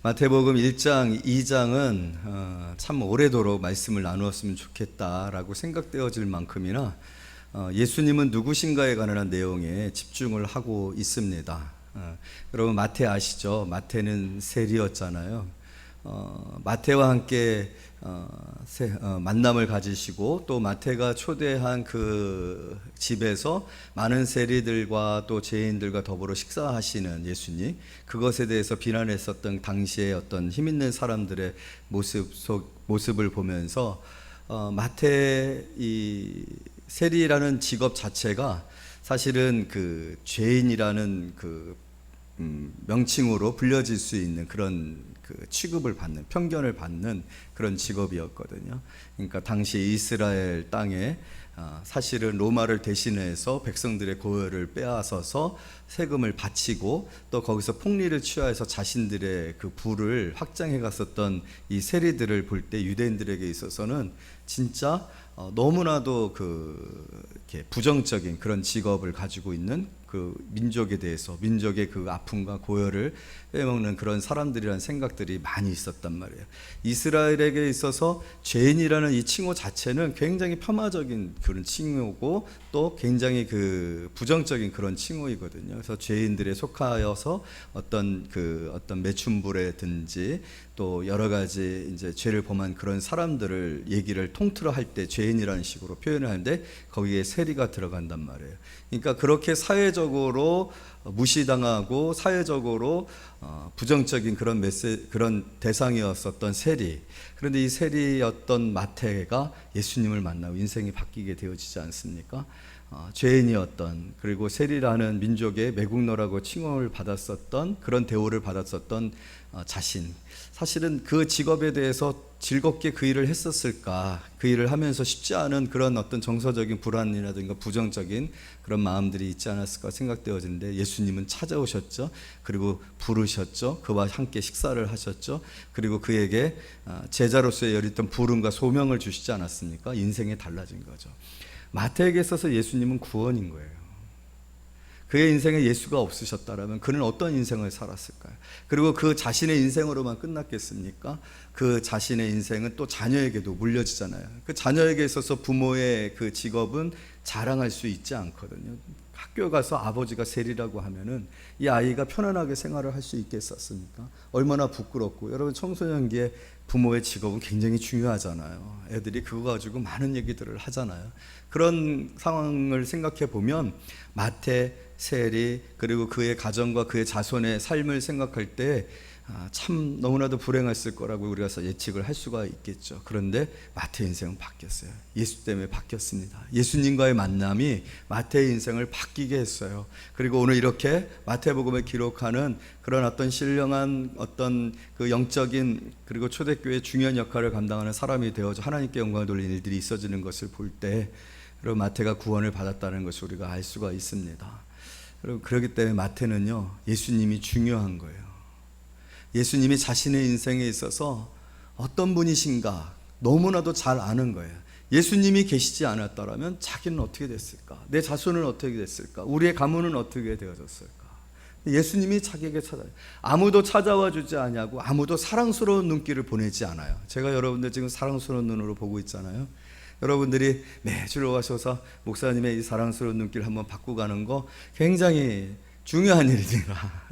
마태복음 1장, 2장은 참 오래도록 말씀을 나누었으면 좋겠다라고 생각되어질 만큼이나 예수님은 누구신가에 관한 내용에 집중을 하고 있습니다. 여러분 마태 아시죠? 마태는 세리였잖아요. 마태와 함께 만남을 가지시고 또 마태가 초대한 그 집에서 많은 세리들과 또 죄인들과 더불어 식사하시는 예수님, 그것에 대해서 비난했었던 당시의 어떤 힘있는 사람들의 모습을 보면서 마태 이 세리라는 직업 자체가 사실은 그 죄인이라는 그 명칭으로 불려질 수 있는 그런 그 취급을 받는, 편견을 받는 그런 직업이었거든요. 그러니까 당시 이스라엘 땅에 사실은 로마를 대신해서 백성들의 고열을 빼앗아서 세금을 바치고 또 거기서 폭리를 취하해서 자신들의 그 부를 확장해 갔었던 이 세리들을 볼 때 유대인들에게 있어서는 진짜 너무나도 이렇게 부정적인 그런 직업을 가지고 있는 그 민족에 대해서, 민족의 그 아픔과 고열을 빼먹는 그런 사람들이라는 생각들이 많이 있었단 말이에요. 이스라엘에게 있어서 죄인이라는 이 칭호 자체는 굉장히 폄하적인 그런 칭호고 또 굉장히 그 부정적인 그런 칭호이거든요. 그래서 죄인들에 속하여서 어떤 매춘부라든지 또 여러 가지 이제 죄를 범한 그런 사람들을 얘기를 통틀어 할 때 죄인이라는 식으로 표현을 하는데 거기에 세리가 들어간단 말이에요. 그러니까 그렇게 사회적으로 무시당하고 사회적으로 부정적인 그런 대상이었었던 세리. 그런데 이 세리였던 마태가 예수님을 만나고 인생이 바뀌게 되어지지 않습니까? 죄인이었던, 그리고 세리라는 민족의 매국노라고 칭호를 받았었던, 그런 대우를 받았었던 자신, 사실은 그 직업에 대해서 즐겁게 그 일을 했었을까, 그 일을 하면서 쉽지 않은 그런 어떤 정서적인 불안이라든가 부정적인 그런 마음들이 있지 않았을까 생각되어지는데 예수님은 찾아오셨죠. 그리고 부르셨죠. 그와 함께 식사를 하셨죠. 그리고 그에게 제자로서의 열있던 부름과 소명을 주시지 않았습니까? 인생이 달라진 거죠. 마태에게 있어서 예수님은 구원인 거예요. 그의 인생에 예수가 없으셨다면 그는 어떤 인생을 살았을까요? 그리고 그 자신의 인생으로만 끝났겠습니까? 그 자신의 인생은 또 자녀에게도 물려지잖아요. 그 자녀에게 있어서 부모의 그 직업은 자랑할 수 있지 않거든요. 학교 가서 아버지가 세리라고 하면은 이 아이가 편안하게 생활을 할 수 있겠었습니까? 얼마나 부끄럽고. 여러분 청소년기에 부모의 직업은 굉장히 중요하잖아요. 애들이 그거 가지고 많은 얘기들을 하잖아요. 그런 상황을 생각해 보면 마태, 세리, 그리고 그의 가정과 그의 자손의 삶을 생각할 때 참 너무나도 불행했을 거라고 우리가 예측을 할 수가 있겠죠. 그런데 마태의 인생은 바뀌었어요. 예수 때문에 바뀌었습니다. 예수님과의 만남이 마태의 인생을 바뀌게 했어요. 그리고 오늘 이렇게 마태복음에 기록하는 그런 어떤 신령한 어떤 그 영적인 그리고 초대교회의 중요한 역할을 감당하는 사람이 되어서 하나님께 영광을 돌리는 일들이 있어지는 것을 볼 때 여러분 마태가 구원을 받았다는 것을 우리가 알 수가 있습니다. 여러분 그렇기 때문에 마태는요, 예수님이 중요한 거예요. 예수님이 자신의 인생에 있어서 어떤 분이신가 너무나도 잘 아는 거예요. 예수님이 계시지 않았다면 자기는 어떻게 됐을까? 내 자손은 어떻게 됐을까? 우리의 가문은 어떻게 되어졌을까? 예수님이 자기에게 찾아요. 아무도 찾아와 주지 않냐고, 아무도 사랑스러운 눈길을 보내지 않아요. 제가 여러분들 지금 사랑스러운 눈으로 보고 있잖아요. 여러분들이 매주 오셔서 목사님의 이 사랑스러운 눈길 한번 받고 가는 거 굉장히 중요한 일이라.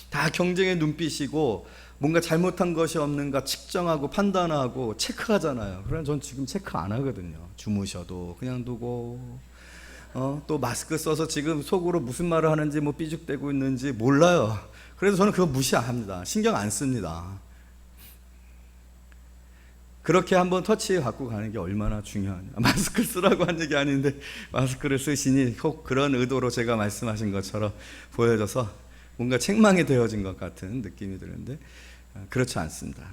다 경쟁의 눈빛이고 뭔가 잘못한 것이 없는가 측정하고 판단하고 체크하잖아요. 그러나 전 지금 체크 안 하거든요. 주무셔도 그냥 두고 또 마스크 써서 지금 속으로 무슨 말을 하는지 뭐 삐죽대고 있는지 몰라요. 그래서 저는 그거 무시합니다. 신경 안 씁니다. 그렇게 한번 터치해 갖고 가는 게 얼마나 중요하냐. 마스크 쓰라고 한 얘기 아닌데 마스크를 쓰시니 혹 그런 의도로 제가 말씀하신 것처럼 보여져서 뭔가 책망이 되어진 것 같은 느낌이 드는데 그렇지 않습니다.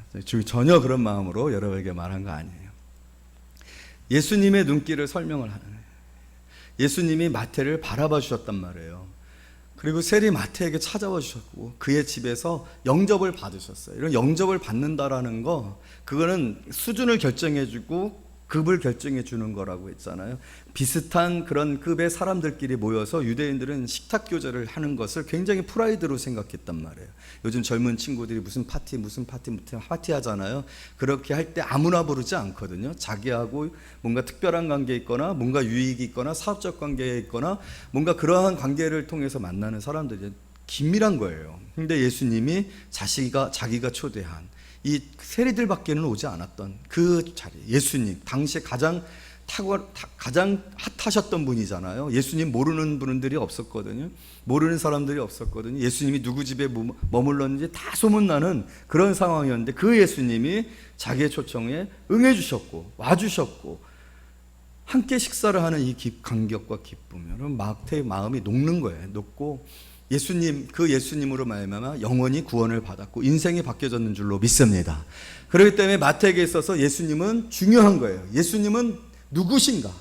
전혀 그런 마음으로 여러분에게 말한 거 아니에요. 예수님의 눈길을 설명을 하는 거예요. 예수님이 마태를 바라봐 주셨단 말이에요. 그리고 세리 마태에게 찾아와 주셨고 그의 집에서 영접을 받으셨어요. 이런 영접을 받는다라는 거, 그거는 수준을 결정해 주고 급을 결정해 주는 거라고 했잖아요. 비슷한 그런 급의 사람들끼리 모여서 유대인들은 식탁 교제를 하는 것을 굉장히 프라이드로 생각했단 말이에요. 요즘 젊은 친구들이 무슨 파티 하잖아요. 그렇게 할 때 아무나 부르지 않거든요. 자기하고 뭔가 특별한 관계에 있거나 뭔가 유익이 있거나 사업적 관계에 있거나 뭔가 그러한 관계를 통해서 만나는 사람들이 긴밀한 거예요. 근데 예수님이 자기가 초대한 이 세리들밖에는 오지 않았던 그 자리, 예수님 당시에 가장 핫하셨던 분이잖아요. 예수님 모르는 분들이 없었거든요. 모르는 사람들이 없었거든요. 예수님이 누구 집에 머물렀는지 다 소문나는 그런 상황이었는데 그 예수님이 자기의 초청에 응해주셨고 와주셨고 함께 식사를 하는 이 감격과 기쁨, 여러분 마태의 마음이 녹는 거예요. 녹고 그 예수님으로 말미암아 영원히 구원을 받았고 인생이 바뀌어졌는 줄로 믿습니다. 그렇기 때문에 마태에게 있어서 예수님은 중요한 거예요. 예수님은 누구신가?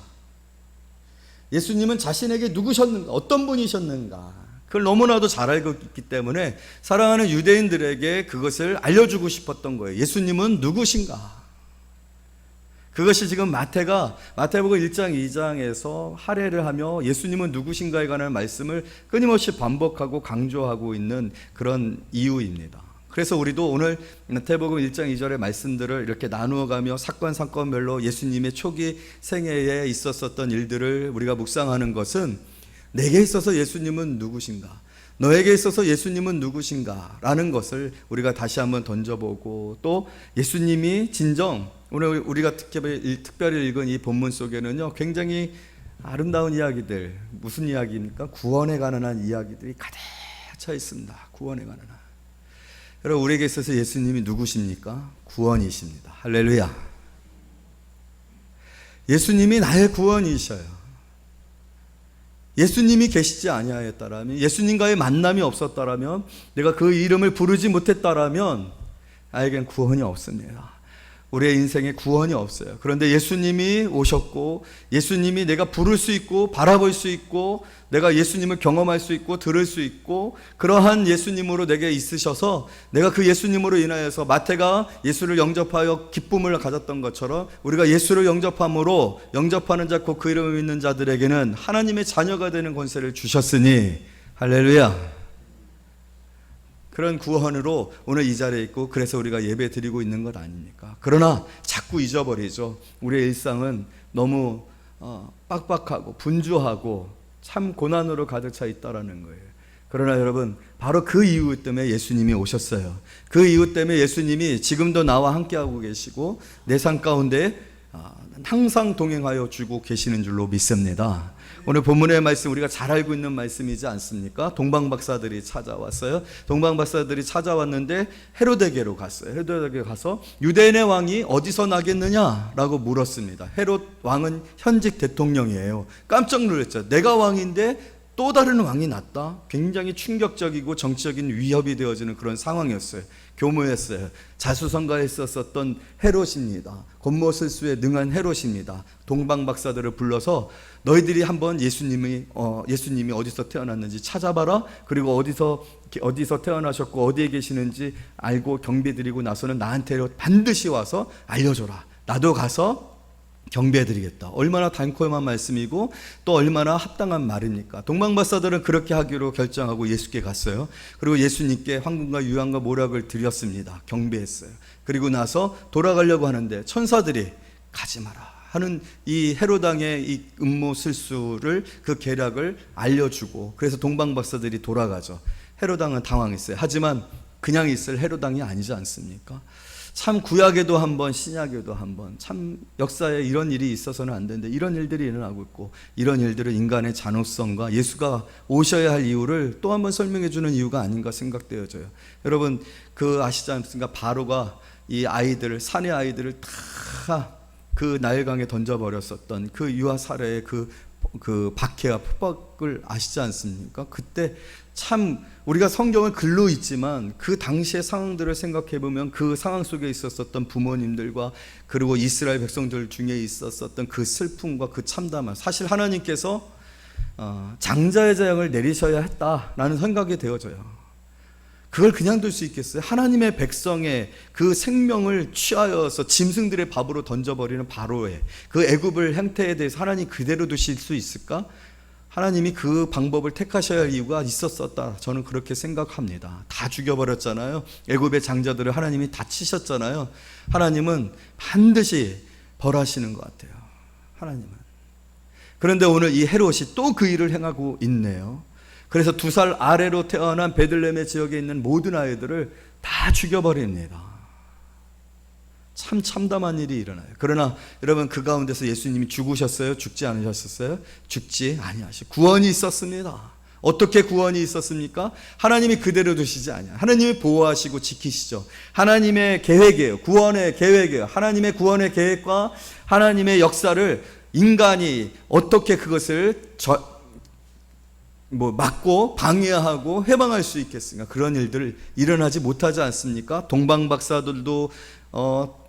예수님은 자신에게 누구셨는가? 어떤 분이셨는가? 그걸 너무나도 잘 알고 있기 때문에 사랑하는 유대인들에게 그것을 알려주고 싶었던 거예요. 예수님은 누구신가? 그것이 지금 마태복음 1장 2장에서 할애를 하며 예수님은 누구신가에 관한 말씀을 끊임없이 반복하고 강조하고 있는 그런 이유입니다. 그래서 우리도 오늘 마태복음 1장 2절의 말씀들을 이렇게 나누어가며 사건별로 예수님의 초기 생애에 있었던 일들을 우리가 묵상하는 것은 내게 있어서 예수님은 누구신가? 너에게 있어서 예수님은 누구신가? 라는 것을 우리가 다시 한번 던져보고 또 예수님이 오늘 우리가 특별히 읽은 이 본문 속에는요 굉장히 아름다운 이야기들, 무슨 이야기입니까? 구원에 관한 이야기들이 가득 차 있습니다. 구원에 관한. 여러분 우리에게 있어서 예수님이 누구십니까? 구원이십니다. 할렐루야. 예수님이 나의 구원이셔요. 예수님이 계시지 아니하였다라면, 예수님과의 만남이 없었다라면, 내가 그 이름을 부르지 못했다라면 나에겐 구원이 없습니다. 우리의 인생에 구원이 없어요. 그런데 예수님이 오셨고 예수님이 내가 부를 수 있고 바라볼 수 있고 내가 예수님을 경험할 수 있고 들을 수 있고 그러한 예수님으로 내게 있으셔서 내가 그 예수님으로 인하여서 마태가 예수를 영접하여 기쁨을 가졌던 것처럼 우리가 예수를 영접하는 자 곧 그 이름을 믿는 자들에게는 하나님의 자녀가 되는 권세를 주셨으니 할렐루야. 그런 구원으로 오늘 이 자리에 있고 그래서 우리가 예배 드리고 있는 것 아닙니까? 그러나 자꾸 잊어버리죠. 우리의 일상은 너무 빡빡하고 분주하고 참 고난으로 가득 차 있다라는 거예요. 그러나 여러분 바로 그 이유 때문에 예수님이 오셨어요. 그 이유 때문에 예수님이 지금도 나와 함께하고 계시고 내 삶 가운데 항상 동행하여 주고 계시는 줄로 믿습니다. 오늘 본문의 말씀 우리가 잘 알고 있는 말씀이지 않습니까? 동방박사들이 찾아왔어요. 동방박사들이 찾아왔는데 헤로데게로 갔어요. 헤로데게 가서 유대인의 왕이 어디서 나겠느냐라고 물었습니다. 헤롯 왕은 현직 대통령이에요. 깜짝 놀랐죠. 내가 왕인데 또 다른 왕이 났다. 굉장히 충격적이고 정치적인 위협이 되어지는 그런 상황이었어요. 교묘했어요. 자수성가에 있었던 헤롯입니다. 권모술수에 능한 헤롯입니다. 동방박사들을 불러서 너희들이 한번 예수님이 어디서 태어났는지 찾아봐라. 그리고 어디서 태어나셨고 어디에 계시는지 알고 경배드리고 나서는 나한테 반드시 와서 알려줘라. 나도 가서 경배해드리겠다. 얼마나 달콤한 말씀이고 또 얼마나 합당한 말입니까? 동방박사들은 그렇게 하기로 결정하고 예수께 갔어요. 그리고 예수님께 황금과 유황과 모략을 드렸습니다. 경배했어요. 그리고 나서 돌아가려고 하는데 천사들이 가지 마라 하는 이 헤롯왕의 이 음모 실수를 그 계략을 알려주고 그래서 동방박사들이 돌아가죠. 헤롯왕은 당황했어요. 하지만 그냥 있을 헤롯왕이 아니지 않습니까? 참 구약에도 한번 신약에도 한번 참 역사에 이런 일이 있어서는 안 되는데 이런 일들이 일어나고 있고 이런 일들은 인간의 잔혹성과 예수가 오셔야 할 이유를 또 한번 설명해 주는 이유가 아닌가 생각되어져요. 여러분 그 아시지 않습니까? 바로가 이 아이들을 산의 아이들을 다 그 나일강에 던져버렸었던 그 유아 살해의 그 박해와 폭박을 아시지 않습니까? 그때 참 우리가 성경을 글로 읽지만 그 당시의 상황들을 생각해 보면 그 상황 속에 있었던 부모님들과 그리고 이스라엘 백성들 중에 있었던 그 슬픔과 그 참담함, 사실 하나님께서 장자의 재앙을 내리셔야 했다라는 생각이 되어져요. 그걸 그냥 둘 수 있겠어요? 하나님의 백성의 그 생명을 취하여서 짐승들의 밥으로 던져버리는 바로의 그 애굽을 행태에 대해서 하나님 그대로 두실 수 있을까? 하나님이 그 방법을 택하셔야 할 이유가 있었었다. 저는 그렇게 생각합니다. 다 죽여버렸잖아요. 애굽의 장자들을 하나님이 다 치셨잖아요. 하나님은 반드시 벌하시는 것 같아요. 하나님은. 그런데 오늘 이 헤롯이 또 그 일을 행하고 있네요. 그래서 2살 아래로 태어난 베들레헴 지역에 있는 모든 아이들을 다 죽여버립니다. 참 참담한 일이 일어나요. 그러나 여러분, 그 가운데서 예수님이 죽으셨어요? 죽지 않으셨어요? 죽지 아니하시고 구원이 있었습니다. 어떻게 구원이 있었습니까? 하나님이 그대로 두시지 않아요. 하나님이 보호하시고 지키시죠. 하나님의 계획이에요. 구원의 계획이에요. 하나님의 구원의 계획과 하나님의 역사를 인간이 어떻게 그것을 막고 방해하고 해방할 수 있겠습니까? 그런 일들 일어나지 못하지 않습니까? 동방 박사들도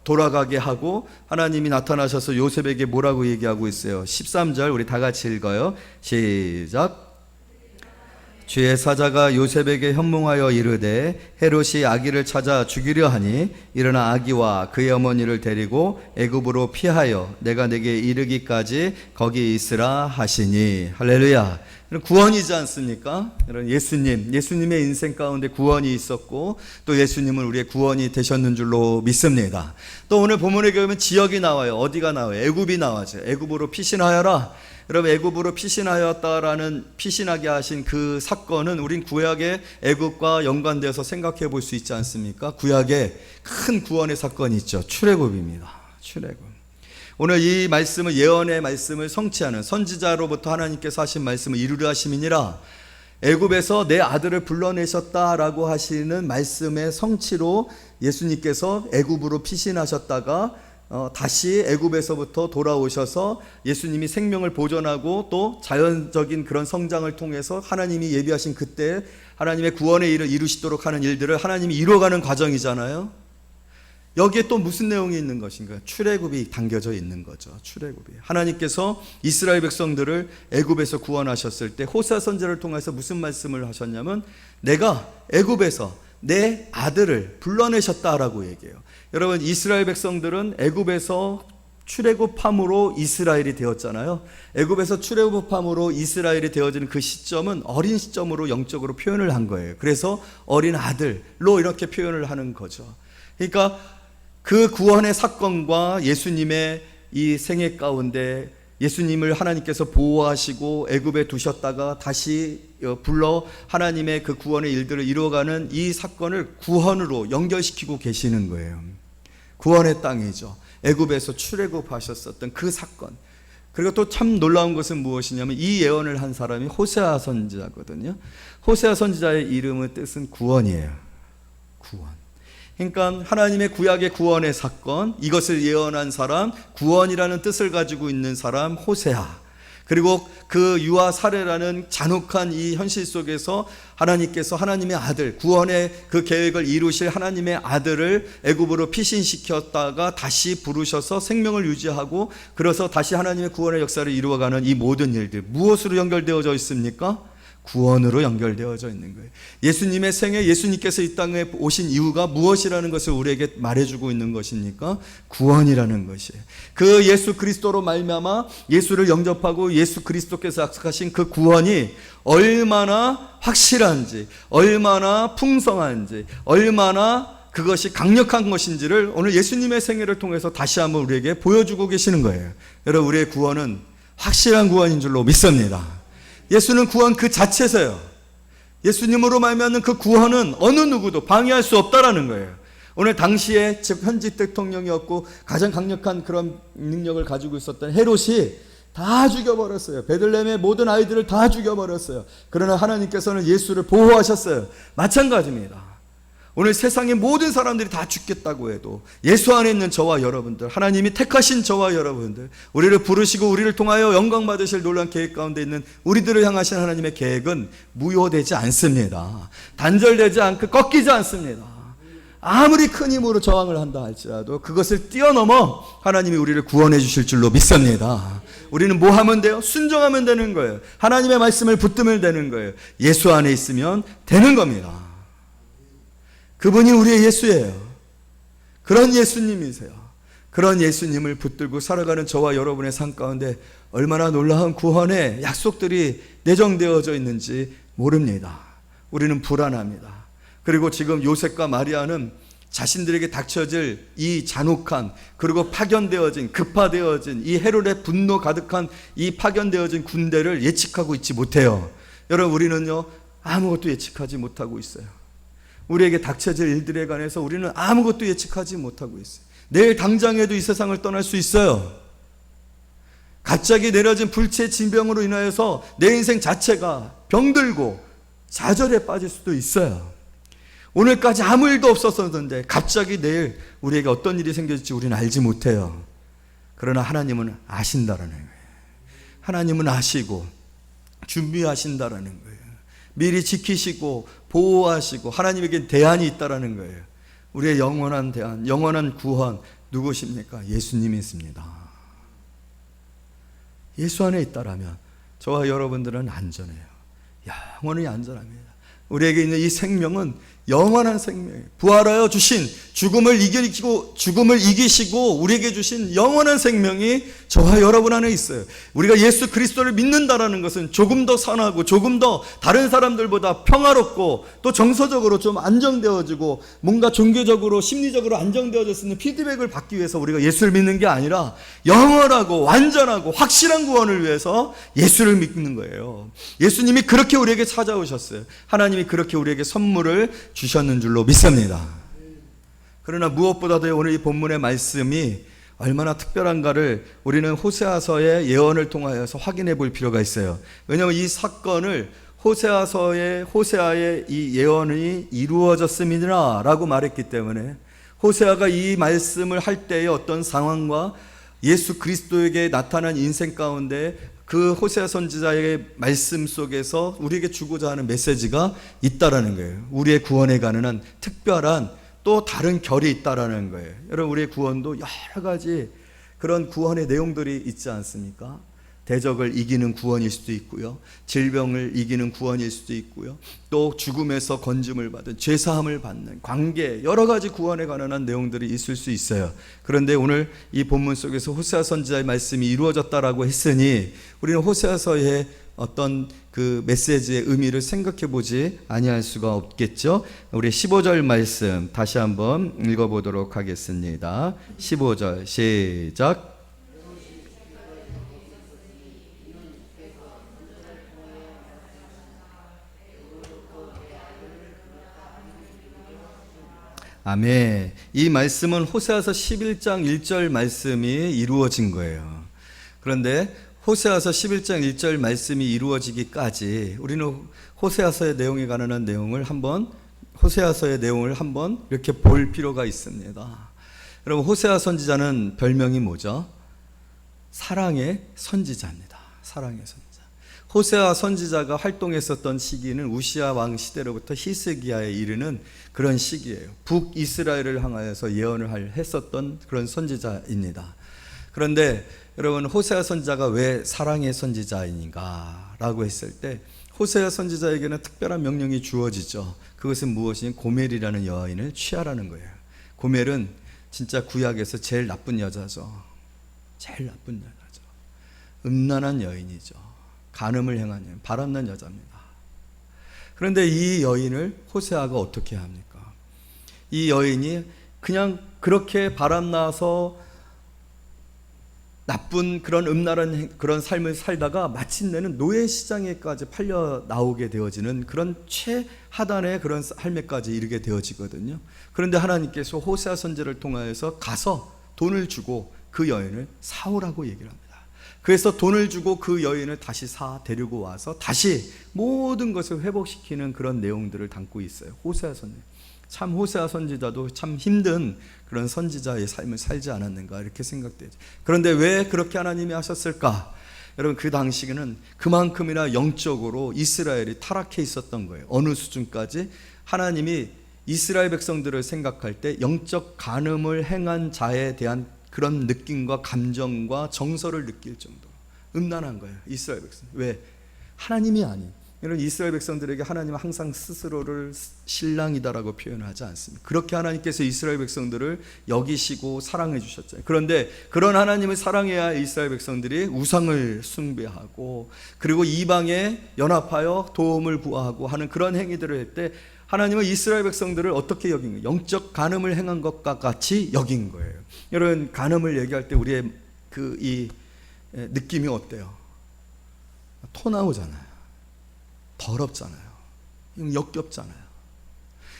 돌아가게 하고 하나님이 나타나셔서 요셉에게 뭐라고 얘기하고 있어요? 13절 우리 다 같이 읽어요. 시작. 주의 사자가 요셉에게 현몽하여 이르되 헤롯이 아기를 찾아 죽이려 하니 일어나 아기와 그의 어머니를 데리고 애굽으로 피하여 내가 내게 이르기까지 거기 있으라 하시니. 할렐루야. 구원이지 않습니까? 여러분, 예수님의 인생 가운데 구원이 있었고 또 예수님은 우리의 구원이 되셨는 줄로 믿습니다. 또 오늘 본문에 보면 지역이 나와요. 어디가 나와요? 애굽이 나와죠. 애굽으로 피신하여라. 여러분, 애굽으로 피신하게 하신 그 사건은 우린 구약의 애굽과 연관되어서 생각해 볼 수 있지 않습니까? 구약의 큰 구원의 사건이 있죠. 출애굽입니다. 출애굽. 오늘 이 말씀을, 예언의 말씀을 성취하는 선지자로부터 하나님께서 하신 말씀을 이루려 하심이니라. 애굽에서 내 아들을 불러내셨다라고 하시는 말씀의 성취로 예수님께서 애굽으로 피신하셨다가 다시 애굽에서부터 돌아오셔서 예수님이 생명을 보존하고 또 자연적인 그런 성장을 통해서 하나님이 예비하신 그때 하나님의 구원의 일을 이루시도록 하는 일들을 하나님이 이루어가는 과정이잖아요. 여기에 또 무슨 내용이 있는 것인가? 출애굽이 담겨져 있는 거죠. 출애굽이. 하나님께서 이스라엘 백성들을 애굽에서 구원하셨을 때 호세아 선지자를 통해서 무슨 말씀을 하셨냐면 내가 애굽에서 내 아들을 불러내셨다라고 얘기해요. 여러분, 이스라엘 백성들은 애굽에서 출애굽함으로 이스라엘이 되었잖아요. 애굽에서 출애굽함으로 이스라엘이 되어지는 그 시점은 어린 시점으로 영적으로 표현을 한 거예요. 그래서 어린 아들로 이렇게 표현을 하는 거죠. 그러니까 그 구원의 사건과 예수님의 이 생애 가운데 예수님을 하나님께서 보호하시고 애굽에 두셨다가 다시 불러 하나님의 그 구원의 일들을 이루어가는 이 사건을 구원으로 연결시키고 계시는 거예요. 구원의 땅이죠. 애굽에서 출애굽하셨었던 그 사건. 그리고 또 참 놀라운 것은 무엇이냐면 이 예언을 한 사람이 호세아 선지자거든요. 호세아 선지자의 이름의 뜻은 구원이에요. 구원. 그러니까 하나님의 구약의 구원의 사건, 이것을 예언한 사람, 구원이라는 뜻을 가지고 있는 사람 호세아. 그리고 그 유아 사례라는 잔혹한 이 현실 속에서 하나님께서 하나님의 아들, 구원의 그 계획을 이루실 하나님의 아들을 애굽으로 피신시켰다가 다시 부르셔서 생명을 유지하고 그래서 다시 하나님의 구원의 역사를 이루어가는 이 모든 일들, 무엇으로 연결되어져 있습니까? 구원으로 연결되어져 있는 거예요. 예수님의 생애, 예수님께서 이 땅에 오신 이유가 무엇이라는 것을 우리에게 말해주고 있는 것입니까? 구원이라는 것이에요. 그 예수 그리스도로 말미암아 예수를 영접하고 예수 그리스도께서 약속하신 그 구원이 얼마나 확실한지, 얼마나 풍성한지, 얼마나 그것이 강력한 것인지를 오늘 예수님의 생애를 통해서 다시 한번 우리에게 보여주고 계시는 거예요. 여러분, 우리의 구원은 확실한 구원인 줄로 믿습니다. 예수는 구원 그 자체세요. 예수님으로 말미암는 그 구원은 어느 누구도 방해할 수 없다라는 거예요. 오늘 당시에 즉 현직 대통령이었고 가장 강력한 그런 능력을 가지고 있었던 헤롯이 다 죽여버렸어요. 베들레헴의 모든 아이들을 다 죽여버렸어요. 그러나 하나님께서는 예수를 보호하셨어요. 마찬가지입니다. 오늘 세상의 모든 사람들이 다 죽겠다고 해도 예수 안에 있는 저와 여러분들, 하나님이 택하신 저와 여러분들, 우리를 부르시고 우리를 통하여 영광 받으실 놀라운 계획 가운데 있는 우리들을 향하신 하나님의 계획은 무효되지 않습니다. 단절되지 않고 꺾이지 않습니다. 아무리 큰 힘으로 저항을 한다 할지라도 그것을 뛰어넘어 하나님이 우리를 구원해 주실 줄로 믿습니다. 우리는 뭐 하면 돼요? 순종하면 되는 거예요. 하나님의 말씀을 붙들면 되는 거예요. 예수 안에 있으면 되는 겁니다. 그분이 우리의 예수예요. 그런 예수님이세요. 그런 예수님을 붙들고 살아가는 저와 여러분의 삶 가운데 얼마나 놀라운 구원의 약속들이 내정되어져 있는지 모릅니다. 우리는 불안합니다. 그리고 지금 요셉과 마리아는 자신들에게 닥쳐질 이 잔혹한, 그리고 파견되어진, 급파되어진 이 헤롯의 분노 가득한 이 파견되어진 군대를 예측하고 있지 못해요. 여러분, 우리는요 아무것도 예측하지 못하고 있어요. 우리에게 닥쳐질 일들에 관해서 우리는 아무것도 예측하지 못하고 있어요. 내일 당장에도 이 세상을 떠날 수 있어요. 갑자기 내려진 불치의 질병으로 인하여서 내 인생 자체가 병들고 좌절에 빠질 수도 있어요. 오늘까지 아무 일도 없었었는데 갑자기 내일 우리에게 어떤 일이 생길지 우리는 알지 못해요. 그러나 하나님은 아신다라는 거예요. 하나님은 아시고 준비하신다라는 거예요. 미리 지키시고 보호하시고 하나님에겐 대안이 있다라는 거예요. 우리의 영원한 대안, 영원한 구원 누구십니까? 예수님이 있습니다. 예수 안에 있다라면 저와 여러분들은 안전해요. 영원히 안전합니다. 우리에게 있는 이 생명은 영원한 생명이에요. 부활하여 주신 죽음을 이기시고 우리에게 주신 영원한 생명이 저와 여러분 안에 있어요. 우리가 예수 그리스도를 믿는다라는 것은 조금 더 선하고 조금 더 다른 사람들보다 평화롭고 또 정서적으로 좀 안정되어지고 뭔가 종교적으로 심리적으로 안정되어질 수 있는 피드백을 받기 위해서 우리가 예수를 믿는 게 아니라 영원하고 완전하고 확실한 구원을 위해서 예수를 믿는 거예요. 예수님이 그렇게 우리에게 찾아오셨어요. 하나님이 그렇게 우리에게 선물을 주셨는 줄로 믿습니다. 그러나 무엇보다도 오늘 이 본문의 말씀이 얼마나 특별한가를 우리는 호세아서의 예언을 통하여서 확인해 볼 필요가 있어요. 왜냐하면 이 사건을 호세아의 이 예언이 이루어졌음이니라 라고 말했기 때문에 호세아가 이 말씀을 할 때의 어떤 상황과 예수 그리스도에게 나타난 인생 가운데 그 호세아 선지자의 말씀 속에서 우리에게 주고자 하는 메시지가 있다라는 거예요. 우리의 구원에 관한 특별한 또 다른 결이 있다라는 거예요. 여러분, 우리의 구원도 여러 가지 그런 구원의 내용들이 있지 않습니까? 대적을 이기는 구원일 수도 있고요, 질병을 이기는 구원일 수도 있고요, 또 죽음에서 건짐을 받은 죄사함을 받는 관계, 여러 가지 구원에 관한 내용들이 있을 수 있어요. 그런데 오늘 이 본문 속에서 호세아 선지자의 말씀이 이루어졌다라고 했으니 우리는 호세아서의 어떤 그 메시지의 의미를 생각해 보지 아니할 수가 없겠죠. 우리 15절 말씀 다시 한번 읽어보도록 하겠습니다. 15절 시작. 아멘. 이 말씀은 호세아서 11장 1절 말씀이 이루어진 거예요. 그런데 호세아서 11장 1절 말씀이 이루어지기까지 우리는 호세아서의 내용에 관한 내용을 호세아서의 내용을 한번 이렇게 볼 필요가 있습니다. 여러분, 호세아 선지자는 별명이 뭐죠? 사랑의 선지자입니다. 사랑의 선지자. 호세아 선지자가 활동했었던 시기는 우시아 왕 시대로부터 히스기야에 이르는 그런 시기예요. 북이스라엘을 향하여서 예언을 했었던 그런 선지자입니다. 그런데 여러분, 호세아 선지자가 왜 사랑의 선지자인가 라고 했을 때 호세아 선지자에게는 특별한 명령이 주어지죠. 그것은 무엇이냐? 고멜이라는 여인을 취하라는 거예요. 고멜은 진짜 구약에서 제일 나쁜 여자죠. 제일 나쁜 여자죠. 음란한 여인이죠. 간음을 행한 여인, 바람난 여자입니다. 그런데 이 여인을 호세아가 어떻게 합니까? 이 여인이 그냥 그렇게 바람나서 나쁜 그런 음란한 그런 삶을 살다가 마침내는 노예 시장에까지 팔려 나오게 되어지는 그런 최하단의 그런 삶에까지 이르게 되어지거든요. 그런데 하나님께서 호세아 선지자를 통하여서 가서 돈을 주고 그 여인을 사오라고 얘기를 합니다. 그래서 돈을 주고 그 여인을 다시 데리고 와서 다시 모든 것을 회복시키는 그런 내용들을 담고 있어요. 호세아 선지자. 참 호세아 선지자도 참 힘든 그런 선지자의 삶을 살지 않았는가 이렇게 생각되죠. 그런데 왜 그렇게 하나님이 하셨을까? 여러분, 그 당시에는 그만큼이나 영적으로 이스라엘이 타락해 있었던 거예요. 어느 수준까지? 하나님이 이스라엘 백성들을 생각할 때 영적 간음을 행한 자에 대한 그런 느낌과 감정과 정서를 느낄 정도로 음란한 거예요. 이스라엘 백성. 왜? 하나님이 아닌 이런 이스라엘 백성들에게 하나님은 항상 스스로를 신랑이다라고 표현하지 않습니다. 그렇게 하나님께서 이스라엘 백성들을 여기시고 사랑해 주셨잖아요. 그런데 그런 하나님을 사랑해야 이스라엘 백성들이 우상을 숭배하고 그리고 이방에 연합하여 도움을 구하고 하는 그런 행위들을 할 때 하나님은 이스라엘 백성들을 어떻게 여긴 거예요? 영적 간음을 행한 것과 같이 여긴 거예요. 여러분, 간음을 얘기할 때 우리의 이 느낌이 어때요? 토 나오잖아요. 더럽잖아요. 역겹잖아요.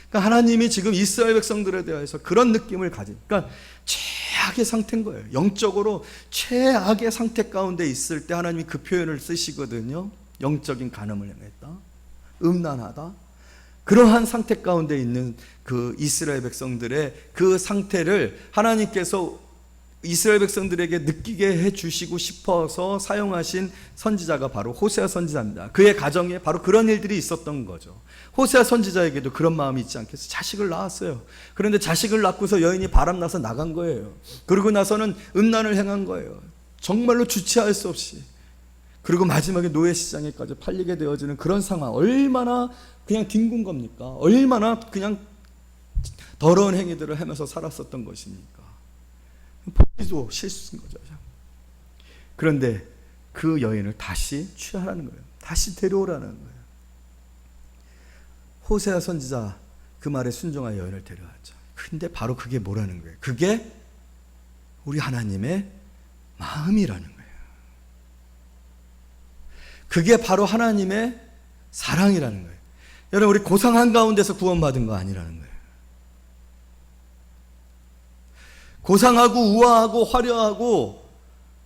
그러니까 하나님이 지금 이스라엘 백성들에 대해서 그런 느낌을 가진, 그러니까 최악의 상태인 거예요. 영적으로 최악의 상태 가운데 있을 때 하나님이 그 표현을 쓰시거든요. 영적인 간음을 행했다, 음란하다. 그러한 상태 가운데 있는 그 이스라엘 백성들의 그 상태를 하나님께서 이스라엘 백성들에게 느끼게 해주시고 싶어서 사용하신 선지자가 바로 호세아 선지자입니다. 그의 가정에 바로 그런 일들이 있었던 거죠. 호세아 선지자에게도 그런 마음이 있지 않겠어요? 자식을 낳았어요. 그런데 자식을 낳고서 여인이 바람나서 나간 거예요. 그러고 나서는 음란을 행한 거예요. 정말로 주체할 수 없이. 그리고 마지막에 노예시장에까지 팔리게 되어지는 그런 상황. 얼마나 그냥 뒹군 겁니까? 얼마나 그냥 더러운 행위들을 하면서 살았었던 것입니까? 보기도 실수인 거죠. 그런데 그 여인을 다시 취하라는 거예요. 다시 데려오라는 거예요. 호세아 선지자 그 말에 순종하여 여인을 데려왔죠. 근데 바로 그게 뭐라는 거예요? 그게 우리 하나님의 마음이라는 거예요. 그게 바로 하나님의 사랑이라는 거예요. 여러분, 우리 고상 한가운데서 구원받은 거 아니라는 거예요. 고상하고 우아하고 화려하고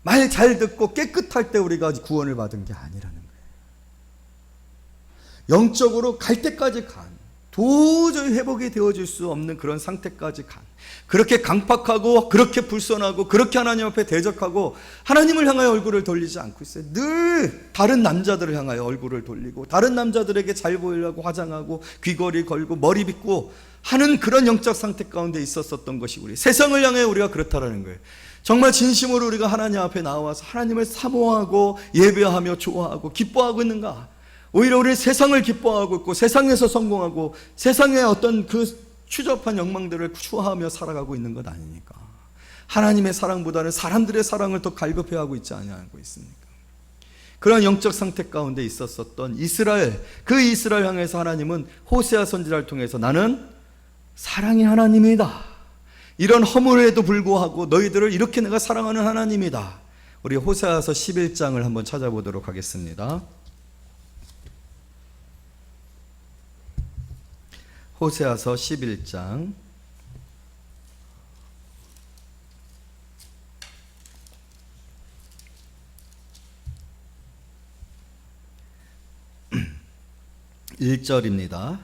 말 잘 듣고 깨끗할 때 우리가 구원을 받은 게 아니라는 거예요. 영적으로 갈 때까지 간, 도저히 회복이 되어질 수 없는 그런 상태까지 간, 그렇게 강팍하고 그렇게 불손하고 그렇게 하나님 앞에 대적하고 하나님을 향하여 얼굴을 돌리지 않고 있어요. 늘 다른 남자들을 향하여 얼굴을 돌리고 다른 남자들에게 잘 보이려고 화장하고 귀걸이 걸고 머리 빗고 하는 그런 영적 상태 가운데 있었던 것이 우리 세상을 향해 우리가 그렇다라는 거예요. 정말 진심으로 우리가 하나님 앞에 나와서 하나님을 사모하고 예배하며 좋아하고 기뻐하고 있는가? 오히려 우리 세상을 기뻐하고 있고 세상에서 성공하고 세상의 어떤 그 추접한 욕망들을 추하며 살아가고 있는 것 아닙니까? 하나님의 사랑보다는 사람들의 사랑을 더 갈급해하고 있지 아니하고 있습니까? 그런 영적 상태 가운데 있었던 이스라엘, 그 이스라엘 향해서 하나님은 호세아 선지자를 통해서 나는 사랑의 하나님이다, 이런 허물에도 불구하고 너희들을 이렇게 내가 사랑하는 하나님이다. 우리 호세아서 11장을 한번 찾아보도록 하겠습니다. 호세아서 11장 1절입니다.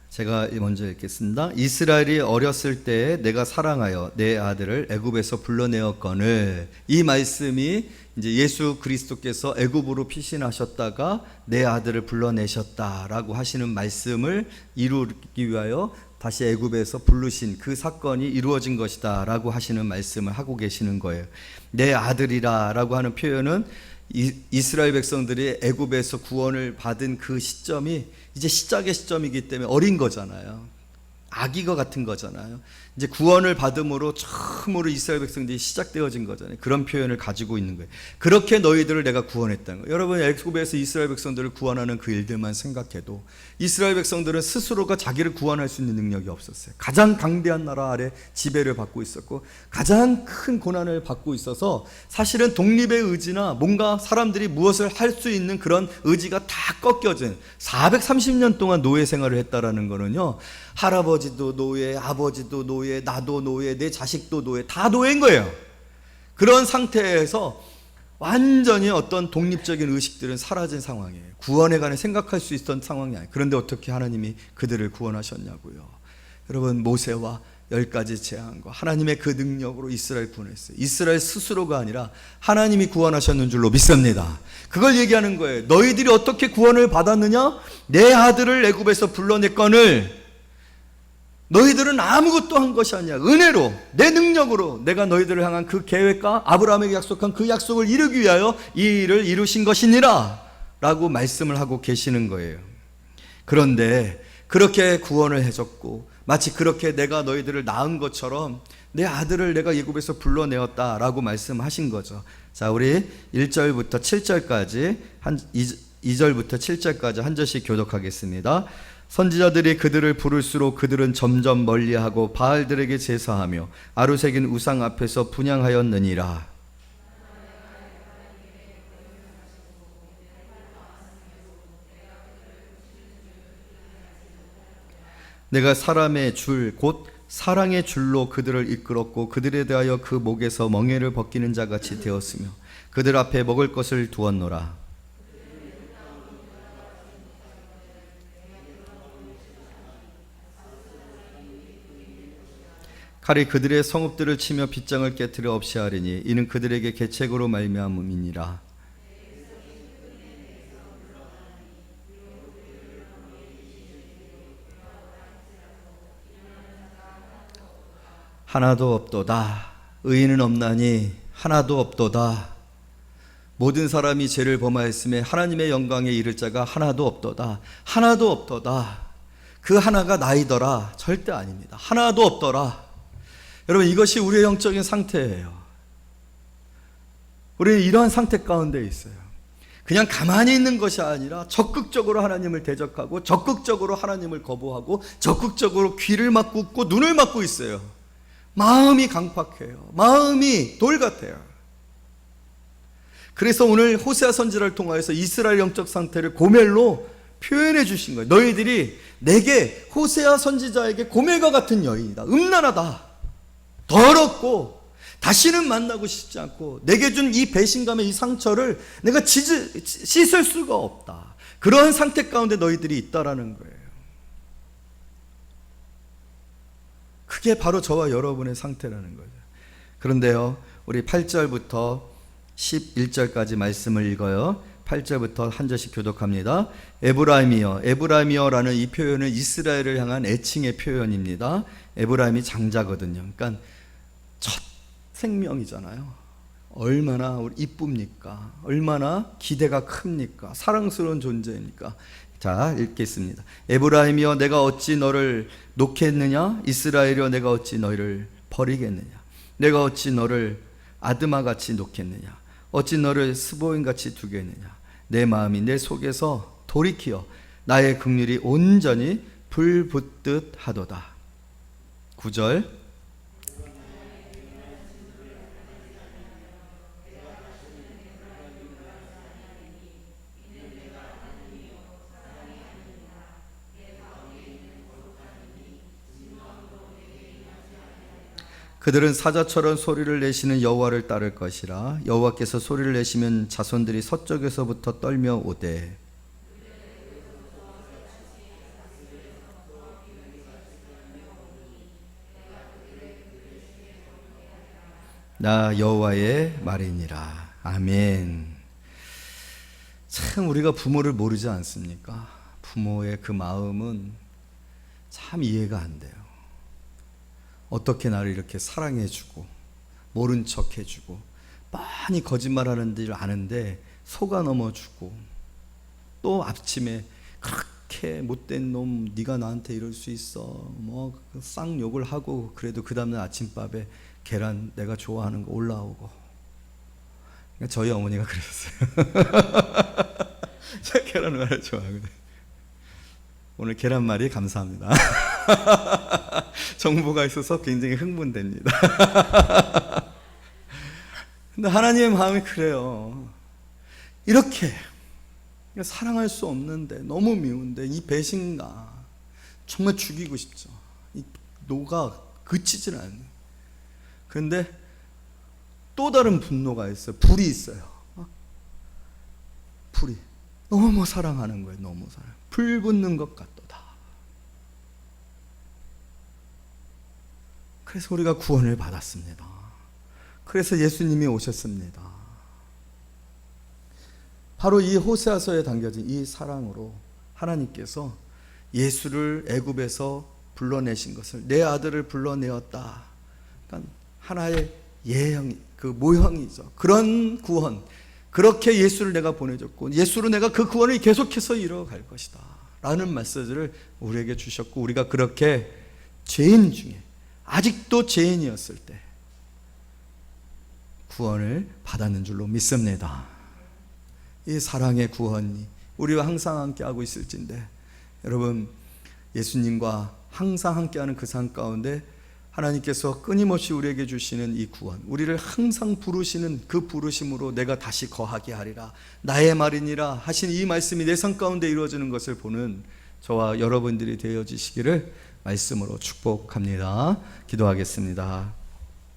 제가 먼저 읽겠습니다. 이스라엘이 어렸을 때에 내가 사랑하여 내 아들을 애굽에서 불러내었거늘. 이 말씀이 이제 예수 그리스도께서 애굽으로 피신하셨다가 내 아들을 불러내셨다라고 하시는 말씀을 이루기 위하여 다시 애굽에서 부르신 그 사건이 이루어진 것이다라고 하시는 말씀을 하고 계시는 거예요. 내 아들이라라고 하는 표현은 이스라엘 백성들이 애굽에서 구원을 받은 그 시점이 이제 시작의 시점이기 때문에 어린 거잖아요. 아기가 같은 거잖아요. 이제 구원을 받음으로 처음으로 이스라엘 백성들이 시작되어진 거잖아요. 그런 표현을 가지고 있는 거예요. 그렇게 너희들을 내가 구원했다는 거예요. 여러분, 애굽에서 이스라엘 백성들을 구원하는 그 일들만 생각해도 이스라엘 백성들은 스스로가 자기를 구원할 수 있는 능력이 없었어요. 가장 강대한 나라 아래 지배를 받고 있었고 가장 큰 고난을 받고 있어서 사실은 독립의 의지나 뭔가 사람들이 무엇을 할 수 있는 그런 의지가 다 꺾여진 430년 동안 노예 생활을 했다라는 거는요, 할아버지도 노예, 아버지도 노예, 나도 노예, 내 자식도 노예, 다 노예인 거예요. 그런 상태에서 완전히 어떤 독립적인 의식들은 사라진 상황이에요. 구원에 관해 생각할 수 있었던 상황이 아니에요. 그런데 어떻게 하나님이 그들을 구원하셨냐고요. 여러분, 모세와 10가지 재앙과 하나님의 그 능력으로 이스라엘 구원했어요. 이스라엘 스스로가 아니라 하나님이 구원하셨는 줄로 믿습니다. 그걸 얘기하는 거예요. 너희들이 어떻게 구원을 받았느냐? 내 아들을 애굽에서 불러냈거늘 너희들은 아무것도 한 것이 아니야. 은혜로, 내 능력으로 내가 너희들을 향한 그 계획과 아브라함에게 약속한 그 약속을 이루기 위하여 이 일을 이루신 것이니라 라고 말씀을 하고 계시는 거예요. 그런데 그렇게 구원을 해줬고 마치 그렇게 내가 너희들을 낳은 것처럼 내 아들을 내가 애굽에서 불러내었다라고 말씀하신 거죠. 자, 우리 1절부터 7절까지 2절부터 7절까지 한 절씩 교독하겠습니다. 선지자들이 그들을 부를수록 그들은 점점 멀리하고 바알들에게 제사하며 아루새긴 우상 앞에서 분향하였느니라. 내가 사람의 줄 곧 사랑의 줄로 그들을 이끌었고 그들에 대하여 그 목에서 멍에를 벗기는 자같이 되었으며 그들 앞에 먹을 것을 두었노라. 칼이 그들의 성읍들을 치며 빗장을 깨트려 없이 하리니 이는 그들에게 계책으로 말미암음이니라. 하나도 없도다. 의인은 없나니 하나도 없도다. 모든 사람이 죄를 범하였음에 하나님의 영광에 이를 자가 하나도 없도다. 하나도 없도다. 그 하나가 나이더라. 절대 아닙니다. 하나도 없더라. 여러분, 이것이 우리의 영적인 상태예요. 우리는 이러한 상태 가운데 있어요. 그냥 가만히 있는 것이 아니라 적극적으로 하나님을 대적하고 적극적으로 하나님을 거부하고 적극적으로 귀를 막고 웃고 눈을 막고 있어요. 마음이 강팍해요. 마음이 돌 같아요. 그래서 오늘 호세아 선지자를 통하여서 이스라엘 영적 상태를 고멜로 표현해 주신 거예요. 너희들이 내게 호세아 선지자에게 고멜과 같은 여인이다. 음란하다. 더럽고 다시는 만나고 싶지 않고 내게 준 이 배신감의 이 상처를 내가 씻을 수가 없다. 그런 상태 가운데 너희들이 있다라는 거예요. 그게 바로 저와 여러분의 상태라는 거죠. 그런데요, 우리 8절부터 11절까지 말씀을 읽어요. 8절부터 한 절씩 교독합니다. 에브라임이여, 에브라임이여라는 이 표현은 이스라엘을 향한 애칭의 표현입니다. 에브라임이 장자거든요. 그러니까 첫 생명이잖아요. 얼마나 이쁩니까? 얼마나 기대가 큽니까? 사랑스러운 존재입니까? 자, 읽겠습니다. 에브라임이여, 내가 어찌 너를 놓겠느냐? 이스라엘이여, 내가 어찌 너희를 버리겠느냐? 내가 어찌 너를 아드마같이 놓겠느냐? 어찌 너를 스보임같이 두겠느냐? 내 마음이 내 속에서 돌이키어 나의 긍휼이 온전히 불붙듯 하도다. 9절. 그들은 사자처럼 소리를 내시는 여호와를 따를 것이라. 여호와께서 소리를 내시면 자손들이 서쪽에서부터 떨며 오되 나 여호와의 말이니라. 아멘. 참 우리가 부모를 모르지 않습니까? 부모의 그 마음은 참 이해가 안 돼요. 어떻게 나를 이렇게 사랑해주고 모른 척 해주고 뻔히 거짓말하는 줄 아는데 속아 넘어주고 또 아침에 그렇게 못된 놈 네가 나한테 이럴 수 있어 뭐 쌍욕을 하고 그래도 그 다음날 아침밥에 계란 내가 좋아하는 거 올라오고. 저희 어머니가 그러셨어요. 제가 계란말이 좋아하거든요. 오늘 계란말이 감사합니다. 정보가 있어서 굉장히 흥분됩니다. 근데 하나님의 마음이 그래요. 이렇게 사랑할 수 없는데 너무 미운데 이 배신감 정말 죽이고 싶죠. 이 노가 그치질 않아요. 그런데 또 다른 분노가 있어요. 불이 있어요. 불이 너무 사랑하는 거예요. 너무 사랑. 불 붙는 것 같도다. 그래서 우리가 구원을 받았습니다. 그래서 예수님이 오셨습니다. 바로 이 호세아서에 담겨진 이 사랑으로 하나님께서 예수를 애굽에서 불러내신 것을, 내 아들을 불러내었다. 그러니까 하나의 예형, 그 모형이죠. 그런 구원, 그렇게 예수를 내가 보내줬고 예수로 내가 그 구원을 계속해서 이뤄갈 것이다 라는 메시지를 우리에게 주셨고, 우리가 그렇게 죄인 중에 아직도 죄인이었을 때 구원을 받았는 줄로 믿습니다. 이 사랑의 구원이 우리와 항상 함께하고 있을진데, 여러분 예수님과 항상 함께하는 그 삶 가운데 하나님께서 끊임없이 우리에게 주시는 이 구원, 우리를 항상 부르시는 그 부르심으로 내가 다시 거하게 하리라, 나의 말이니라 하신 이 말씀이 내 삶 가운데 이루어지는 것을 보는 저와 여러분들이 되어지시기를 말씀으로 축복합니다. 기도하겠습니다.